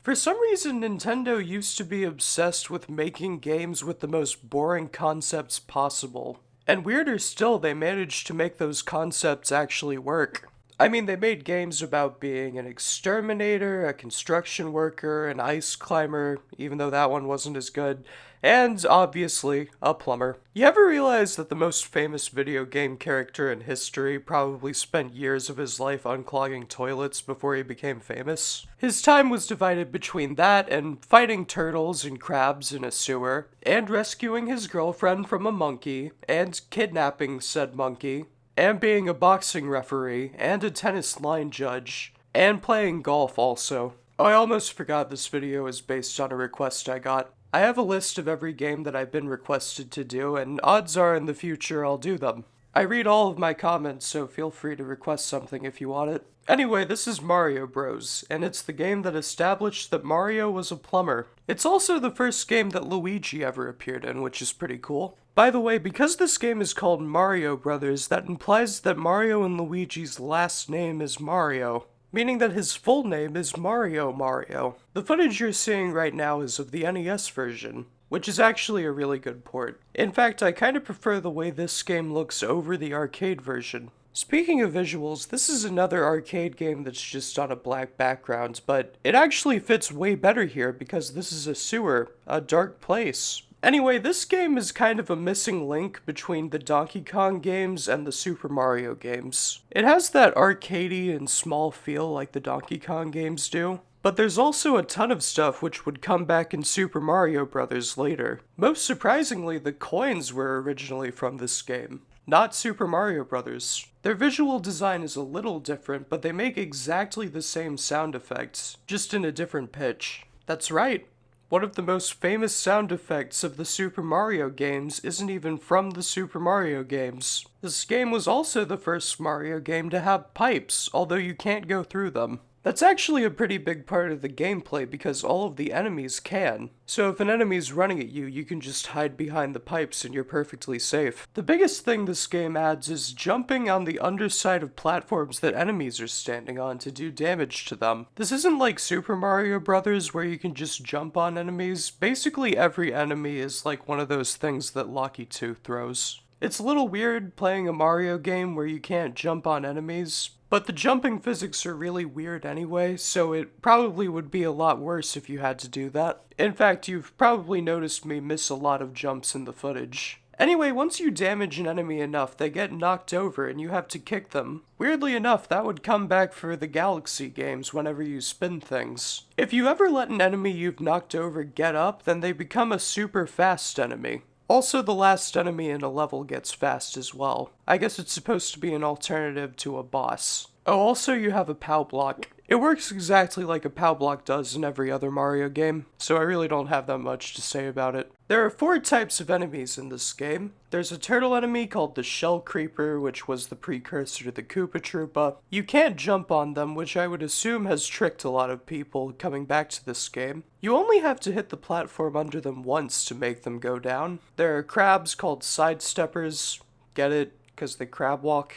For some reason, Nintendo used to be obsessed with making games with the most boring concepts possible. And weirder still, they managed to make those concepts actually work. I mean, they made games about being an exterminator, a construction worker, an ice climber, even though that one wasn't as good, and obviously, a plumber. You ever realize that the most famous video game character in history probably spent years of his life unclogging toilets before he became famous? His time was divided between that and fighting turtles and crabs in a sewer, and rescuing his girlfriend from a monkey, and kidnapping said monkey, and being a boxing referee, and a tennis line judge, and playing golf also. Oh, I almost forgot this video is based on a request I got. I have a list of every game that I've been requested to do, and odds are in the future I'll do them. I read all of my comments, so feel free to request something if you want it. Anyway, this is Mario Bros, and it's the game that established that Mario was a plumber. It's also the first game that Luigi ever appeared in, which is pretty cool. By the way, because this game is called Mario Brothers, that implies that Mario and Luigi's last name is Mario, meaning that his full name is Mario Mario. The footage you're seeing right now is of the NES version, which is actually a really good port. In fact, I kinda prefer the way this game looks over the arcade version. Speaking of visuals, this is another arcade game that's just on a black background, but it actually fits way better here because this is a sewer, a dark place. Anyway, this game is kind of a missing link between the Donkey Kong games and the Super Mario games. It has that arcadey and small feel like the Donkey Kong games do, but there's also a ton of stuff which would come back in Super Mario Bros. Later. Most surprisingly, the coins were originally from this game, not Super Mario Bros. Their visual design is a little different, but they make exactly the same sound effects, just in a different pitch. That's right. One of the most famous sound effects of the Super Mario games isn't even from the Super Mario games. This game was also the first Mario game to have pipes, although you can't go through them. That's actually a pretty big part of the gameplay because all of the enemies can. So if an enemy's running at you, you can just hide behind the pipes and you're perfectly safe. The biggest thing this game adds is jumping on the underside of platforms that enemies are standing on to do damage to them. This isn't like Super Mario Brothers where you can just jump on enemies. Basically every enemy is like one of those things that Lucky 2 throws. It's a little weird playing a Mario game where you can't jump on enemies, but the jumping physics are really weird anyway, so it probably would be a lot worse if you had to do that. In fact, you've probably noticed me miss a lot of jumps in the footage. Anyway, once you damage an enemy enough, they get knocked over and you have to kick them. Weirdly enough, that would come back for the Galaxy games whenever you spin things. If you ever let an enemy you've knocked over get up, then they become a super fast enemy. Also, the last enemy in a level gets fast as well. I guess it's supposed to be an alternative to a boss. Oh, also you have a POW block. It works exactly like a POW block does in every other Mario game, so I really don't have that much to say about it. There are 4 types of enemies in this game. There's a turtle enemy called the Shell Creeper, which was the precursor to the Koopa Troopa. You can't jump on them, which I would assume has tricked a lot of people coming back to this game. You only have to hit the platform under them once to make them go down. There are crabs called Sidesteppers. Get it? Because they crab walk.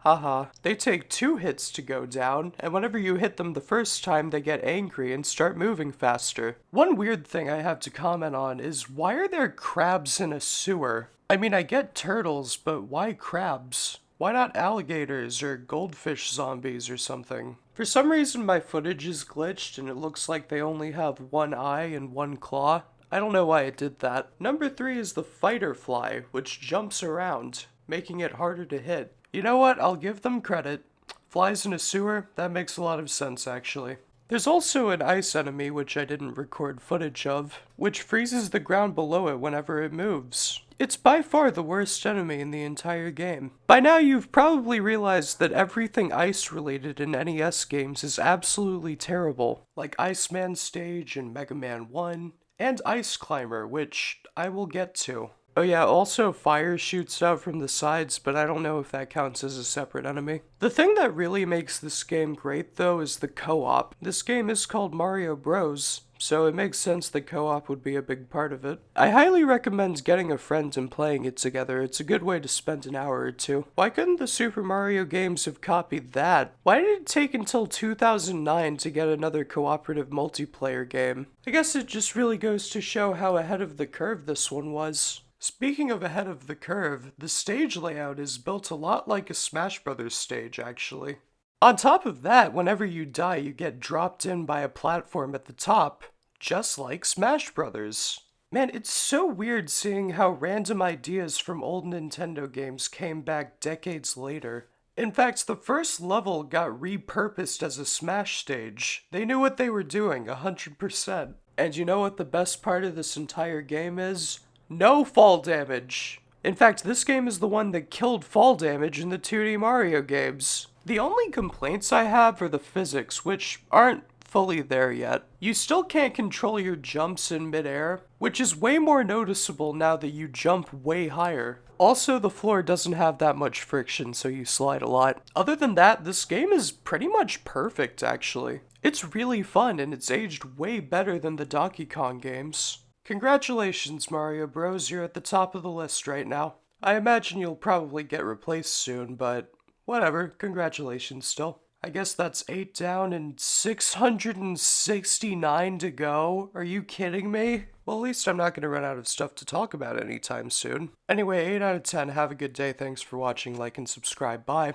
Haha. They take 2 hits to go down, and whenever you hit them the first time, they get angry and start moving faster. One weird thing I have to comment on is why are there crabs in a sewer? I mean, I get turtles, but why crabs? Why not alligators or goldfish zombies or something? For some reason, my footage is glitched and it looks like they only have 1 eye and 1 claw. I don't know why it did that. Number 3 is the fighter fly, which jumps around, making it harder to hit. You know what? I'll give them credit. Flies in a sewer? That makes a lot of sense, actually. There's also an ice enemy, which I didn't record footage of, which freezes the ground below it whenever it moves. It's by far the worst enemy in the entire game. By now you've probably realized that everything ice-related in NES games is absolutely terrible, like Iceman Stage and Mega Man 1, and Ice Climber, which I will get to. Oh yeah, also fire shoots out from the sides, but I don't know if that counts as a separate enemy. The thing that really makes this game great though is the co-op. This game is called Mario Bros, so it makes sense that co-op would be a big part of it. I highly recommend getting a friend and playing it together. It's a good way to spend an hour or two. Why couldn't the Super Mario games have copied that? Why did it take until 2009 to get another cooperative multiplayer game? I guess it just really goes to show how ahead of the curve this one was. Speaking of ahead of the curve, the stage layout is built a lot like a Smash Bros. Stage, actually. On top of that, whenever you die, you get dropped in by a platform at the top, just like Smash Bros. Man, it's so weird seeing how random ideas from old Nintendo games came back decades later. In fact, the first level got repurposed as a Smash stage. They knew what they were doing, 100%. And you know what the best part of this entire game is? No fall damage! In fact, this game is the one that killed fall damage in the 2D Mario games. The only complaints I have are the physics, which aren't fully there yet. You still can't control your jumps in midair, which is way more noticeable now that you jump way higher. Also, the floor doesn't have that much friction, so you slide a lot. Other than that, this game is pretty much perfect, actually. It's really fun, and it's aged way better than the Donkey Kong games. Congratulations, Mario Bros. You're at the top of the list right now. I imagine you'll probably get replaced soon, but whatever, congratulations still. I guess that's 8 down and 669 to go. Are you kidding me? Well, at least I'm not going to run out of stuff to talk about anytime soon. Anyway, 8 out of 10. Have a good day. Thanks for watching. Like and subscribe. Bye.